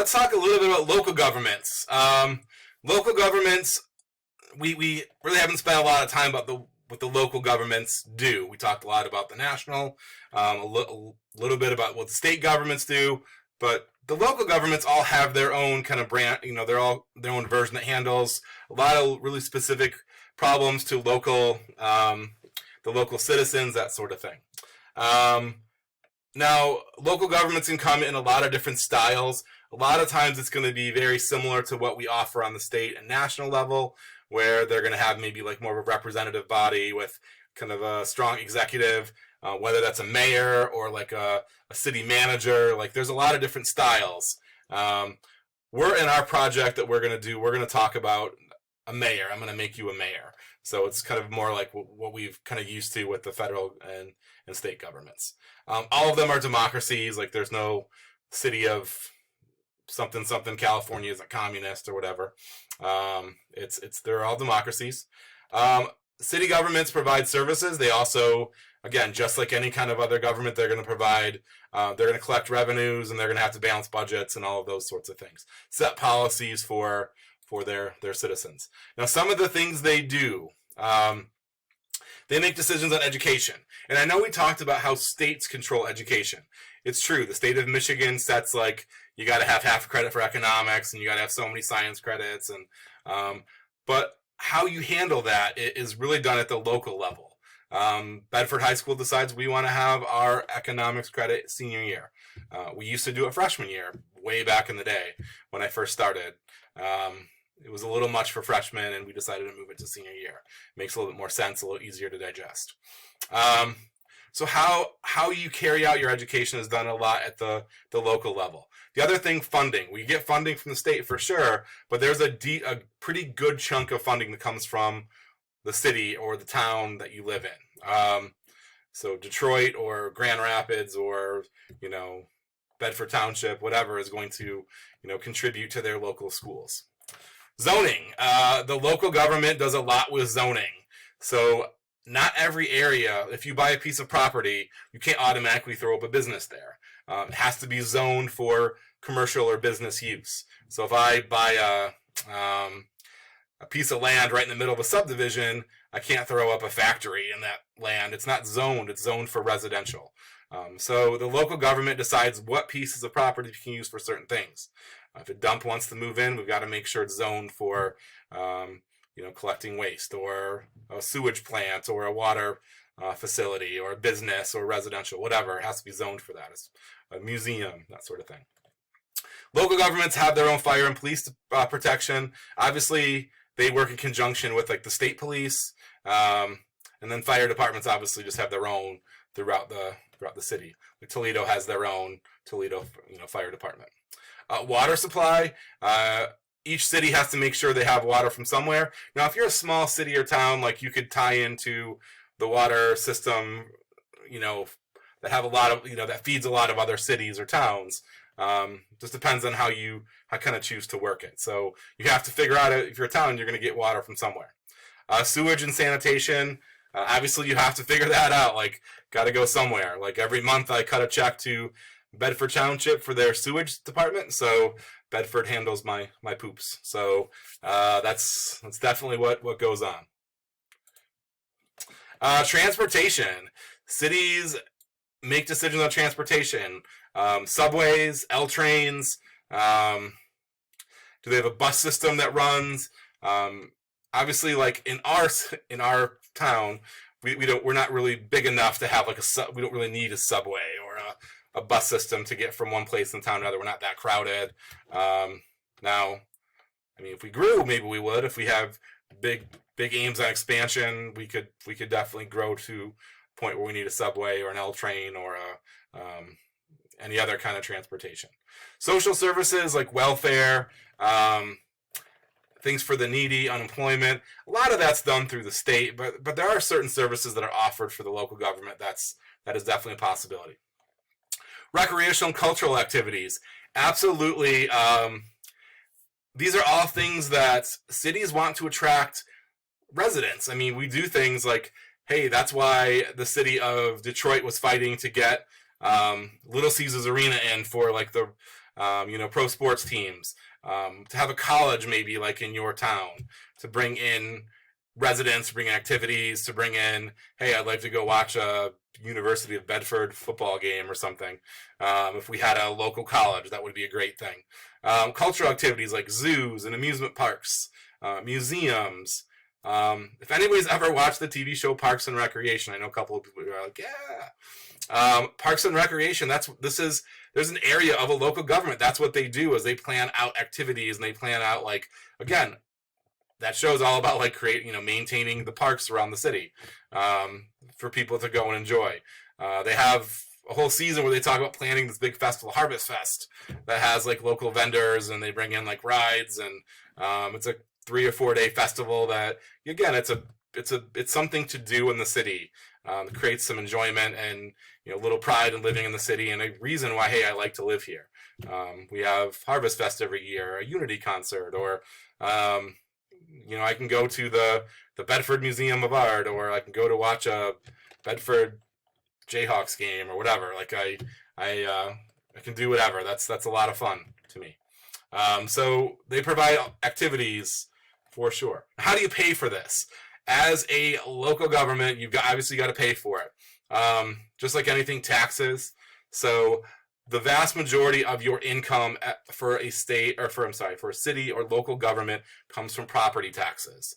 let's talk a little bit about local governments. Local governments, we really haven't spent a lot of time about what the local governments do. We talked a lot about the national, a little bit about what the state governments do, but the local governments all have their own kind of brand. They're all their own version that handles a lot of really specific problems to the local citizens, that sort of thing. Now, local governments can come in a lot of different styles. A lot of times it's going to be very similar to what we offer on the state and national level, where they're going to have maybe like more of a representative body with kind of a strong executive, whether that's a mayor or like a city manager. Like there's a lot of different styles. We're in our project that we're going to talk about a mayor. I'm going to make you a mayor. So it's kind of more like what we've kind of used to with the federal and state governments. All of them are democracies. Like there's no city of something California isn't communist or whatever. They're all democracies. City governments provide services. They also, again, just like any kind of other government, they're going to provide, they're going to collect revenues, and they're going to have to balance budgets and all of those sorts of things. Set policies for their citizens. Now, some of the things they do, they make decisions on education. And I know we talked about how states control education. It's true. The state of Michigan sets like, you got to have half credit for economics, and you got to have so many science credits. But how you handle that is really done at the local level. Bedford High School decides we want to have our economics credit senior year. We used to do it freshman year, way back in the day when I first started. It was a little much for freshmen, and we decided to move it to senior year. Makes a little bit more sense, a little easier to digest. So how you carry out your education is done a lot at the local level. The other thing, funding. We get funding from the state for sure, but there's a pretty good chunk of funding that comes from the city or the town that you live in. So Detroit or Grand Rapids or, Bedford Township, whatever, is going to, contribute to their local schools. Zoning. The local government does a lot with zoning. So not every area, if you buy a piece of property, you can't automatically throw up a business there. It has to be zoned for commercial or business use. So if I buy a piece of land right in the middle of a subdivision, I can't throw up a factory in that land. It's not zoned. It's zoned for residential. So the local government decides what pieces of property you can use for certain things. If a dump wants to move in, we've got to make sure it's zoned for collecting waste, or a sewage plant, or a water facility, or a business, or residential, whatever. It has to be zoned for that. It's a museum, that sort of thing. Local governments have their own fire and police protection. Obviously, they work in conjunction with like the state police, and then fire departments obviously just have their own throughout the city. Like Toledo has their own Toledo fire department. Water supply. Each city has to make sure they have water from somewhere. Now, if you're a small city or town, like you could tie into the water system, that have a lot of, that feeds a lot of other cities or towns. Just depends on how kind of choose to work it. So you have to figure out if you're a town, you're going to get water from somewhere. Sewage and sanitation. Obviously, you have to figure that out. Like, got to go somewhere. Like every month, I cut a check to Bedford Township for their sewage department. So Bedford handles my poops. So that's definitely what goes on. Transportation. Cities make decisions on transportation. Subways, L trains. Do they have a bus system that runs? Obviously, like in our town, we're not really big enough to have we don't really need a subway or a bus system to get from one place in town to another. We're not that crowded. Now, I mean, if we grew, maybe we would. If we have big aims on expansion, we could definitely grow to a point where we need a subway or an L train or any other kind of transportation. Social services like welfare, things for the needy, unemployment. A lot of that's done through the state, but there are certain services that are offered for the local government. That is definitely a possibility. Recreational and cultural activities. Absolutely. These are all things that cities want to attract residents. I mean, we do things like, hey, that's why the city of Detroit was fighting to get Little Caesars Arena in for like the pro sports teams, to have a college maybe like in your town, to bring in residents, to bring in activities, to bring in, hey, I'd like to go watch a University of Bedford football game or something. If we had a local college, that would be a great thing. Cultural activities like zoos and amusement parks, museums. If anybody's ever watched the TV show Parks and Recreation, I know a couple of people are like, yeah. Parks and Recreation, there's an area of a local government. That's what they do, is they plan out activities, and they plan out, like, again, that show's all about like maintaining the parks around the city, for people to go and enjoy. They have a whole season where they talk about planning this big festival, Harvest Fest, that has like local vendors, and they bring in like rides, and it's a 3 or 4 day festival that, again, it's something to do in the city. It creates some enjoyment and a little pride in living in the city, and a reason why, hey, I like to live here. We have Harvest Fest every year, a Unity concert, or I can go to the Bedford Museum of Art, or I can go to watch a Bedford Jayhawks game or whatever. Like I can do whatever. That's a lot of fun to me. So they provide activities for sure. How do you pay for this? As a local government, you've obviously got to pay for it. Just like anything, taxes. So the vast majority of your income for a city or local government comes from property taxes.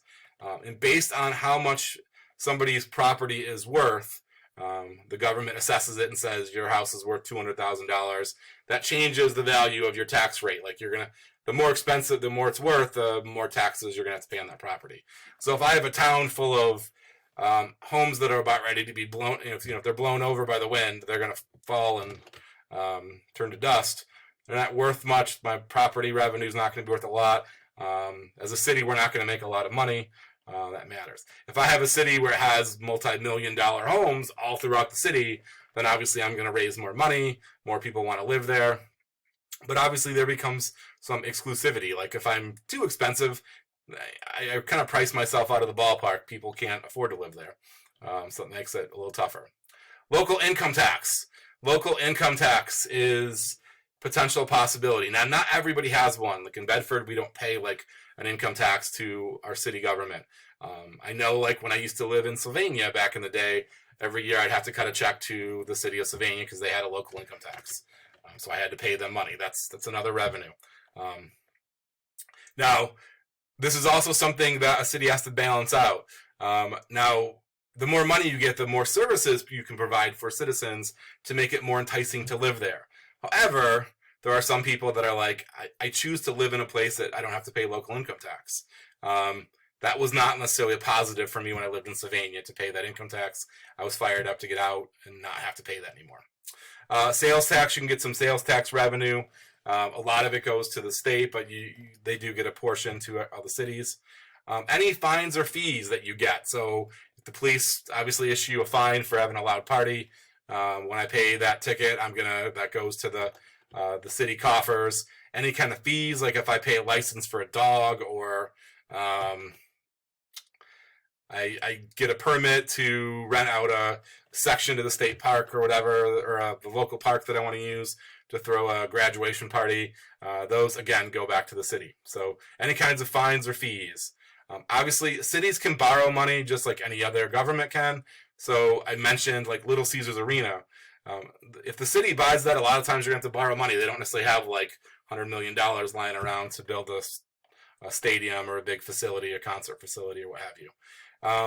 And based on how much somebody's property is worth, the government assesses it and says your house is worth $200,000. That changes the value of your tax rate. Like the more expensive, the more it's worth, the more taxes you're gonna have to pay on that property. So if I have a town full of homes that are about ready to be blown, if they're blown over by the wind, they're gonna fall and turn to dust. They're not worth much. My property revenue is not going to be worth a lot. As a city, we're not going to make a lot of money. That matters. If I have a city where it has multi-million-dollar homes all throughout the city, then obviously I'm going to raise more money. More people want to live there. But obviously there becomes some exclusivity. Like if I'm too expensive, I kind of price myself out of the ballpark. People can't afford to live there. So it makes it a little tougher. Local income tax. Local income tax is potential possibility. Now, not everybody has one. Like in Bedford, we don't pay like an income tax to our city government. I know, like when I used to live in Sylvania back in the day, every year I'd have to cut a check to the city of Sylvania because they had a local income tax. So I had to pay them money. That's another revenue. Now, this is also something that a city has to balance out. Now, the more money you get, the more services you can provide for citizens to make it more enticing to live there. However, there are some people that are like, I choose to live in a place that I don't have to pay local income tax. That was not necessarily a positive for me when I lived in Sylvania to pay that income tax. I was fired up to get out and not have to pay that anymore. Sales tax, you can get some sales tax revenue. A lot of it goes to the state, but they do get a portion to other cities. Any fines or fees that you get. So the police obviously issue a fine for having a loud party. When I pay that ticket, that goes to the city coffers. Any kind of fees, like if I pay a license for a dog, or I get a permit to rent out a section to the state park or whatever, or the local park that I want to use to throw a graduation party. Those, again, go back to the city. So any kinds of fines or fees. Obviously, cities can borrow money just like any other government can. So I mentioned like Little Caesars Arena. If the city buys that, a lot of times you're going to have to borrow money. They don't necessarily have like $100 million lying around to build a stadium or a big facility, a concert facility, or what have you.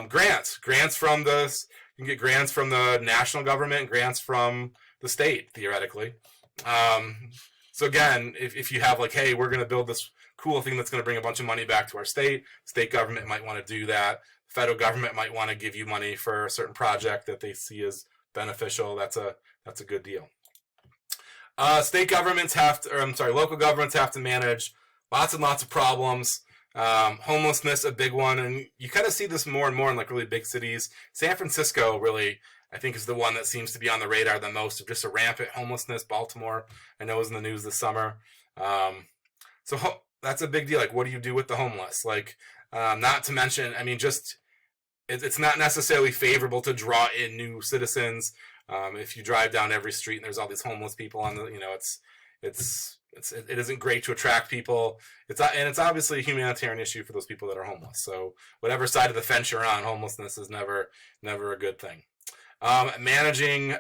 Grants from you can get grants from the national government, grants from the state, theoretically. So again, if you have like, hey, we're going to build this cool thing that's going to bring a bunch of money back to our state government might want to do that. Federal government might want to give you money for a certain project that they see as beneficial. That's a good deal. Local governments have to manage lots and lots of problems. Homelessness, a big one, and you kind of see this more and more in like really big cities. San Francisco really, I think, is the one that seems to be on the radar the most, of just a rampant homelessness. Baltimore, I know, was in the news this summer. So that's a big deal. Like, what do you do with the homeless? Like, not to mention, I mean, just it's not necessarily favorable to draw in new citizens. If you drive down every street and there's all these homeless people on the, it's it isn't great to attract people. It's obviously a humanitarian issue for those people that are homeless. So whatever side of the fence you're on, homelessness is never a good thing. Managing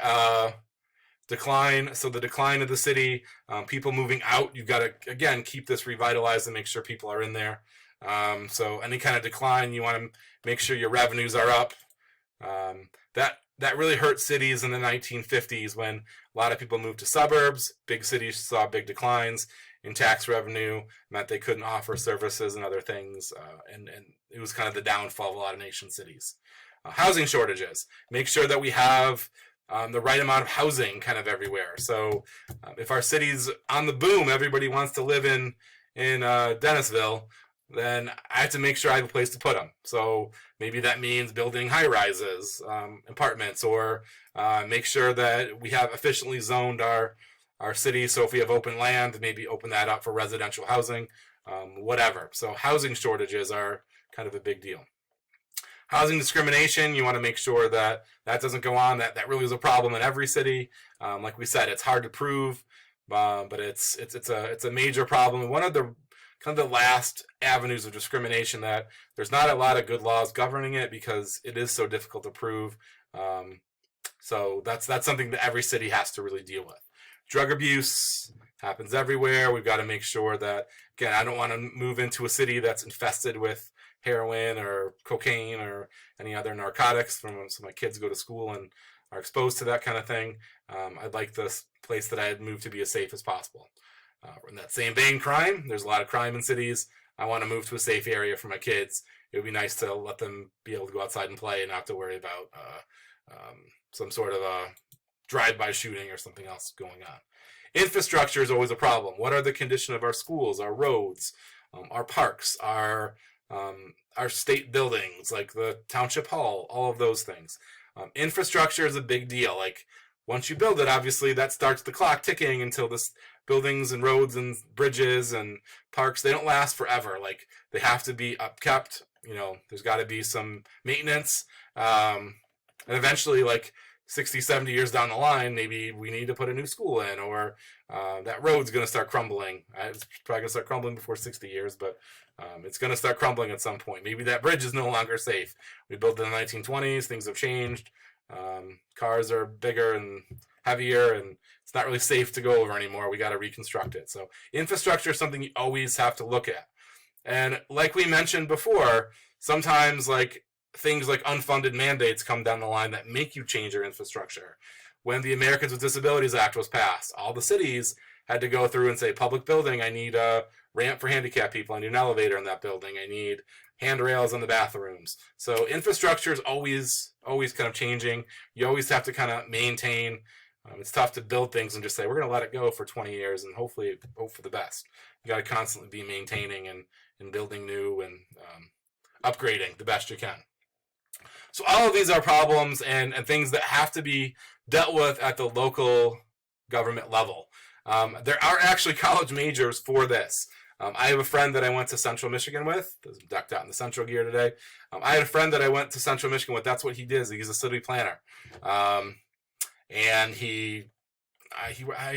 decline. So the decline of the city, people moving out. You've got to again keep this revitalized and make sure people are in there. So any kind of decline, you want to make sure your revenues are up. That really hurt cities in the 1950s when a lot of people moved to suburbs. Big cities saw big declines in tax revenue, meant they couldn't offer services and other things, and it was kind of the downfall of a lot of nation cities. Housing shortages. Make sure that we have the right amount of housing kind of everywhere. So if our city's on the boom, everybody wants to live in Dennisville, then I have to make sure I have a place to put them. So maybe that means building high rises, apartments, or make sure that we have efficiently zoned our city. So if we have open land, maybe open that up for residential housing, whatever. So housing shortages are kind of a big deal. Housing discrimination, you want to make sure that doesn't go on. That really is a problem in every city. Like we said, it's hard to prove, but it's a major problem. One of the kind of the last avenues of discrimination that there's not a lot of good laws governing it because it is so difficult to prove. So that's something that every city has to really deal with. Drug abuse happens everywhere. We've got to make sure that, again, I don't want to move into a city that's infested with heroin or cocaine or any other narcotics so my kids go to school and are exposed to that kind of thing. I'd like this place that I had moved to be as safe as possible. In that same vein, crime. There's a lot of crime in cities. I want to move to a safe area for my kids. It would be nice to let them be able to go outside and play and not have to worry about some sort of a drive-by shooting or something else going on. Infrastructure is always a problem. What are the condition of our schools, our roads, our parks, our state buildings, like the township hall, all of those things. Infrastructure is a big deal. Like once you build it, obviously that starts the clock ticking until this buildings and roads and bridges and parks, they don't last forever. Like they have to be upkept. There's got to be some maintenance. And eventually, like 60, 70 years down the line, maybe we need to put a new school in, or that road's going to start crumbling. It's probably going to start crumbling before 60 years, but it's going to start crumbling at some point. Maybe that bridge is no longer safe. We built it in the 1920s. Things have changed. Cars are bigger and heavier, and it's not really safe to go over anymore. We got to reconstruct it. So infrastructure is something you always have to look at. And like we mentioned before, sometimes like things like unfunded mandates come down the line that make you change your infrastructure. When the Americans with Disabilities Act was passed, all the cities had to go through and say, public building, I need a ramp for handicapped people. I need an elevator in that building. I need handrails in the bathrooms. So infrastructure is always kind of changing. You always have to kind of maintain. It's tough to build things and just say, we're going to let it go for 20 years and hopefully hope for the best. You got to constantly be maintaining and building new and upgrading the best you can. So all of these are problems and things that have to be dealt with at the local government level. There are actually college majors for this. I have a friend that I went to Central Michigan with. I'm decked out in the Central gear today. I had a friend that I went to Central Michigan with. That's what he does. He's a city planner. And he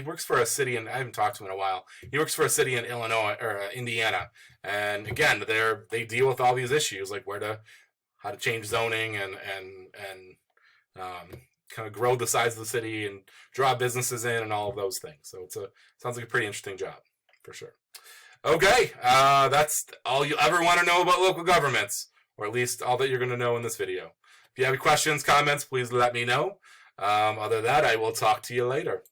works for a city, and I haven't talked to him in a while. He works for a city in Illinois or Indiana. And again, they deal with all these issues, like how to change zoning and kind of grow the size of the city and draw businesses in and all of those things. So sounds like a pretty interesting job for sure. Okay, that's all you'll ever want to know about local governments, or at least all that you're going to know in this video. If you have any questions, comments, please let me know. Other than that, I will talk to you later.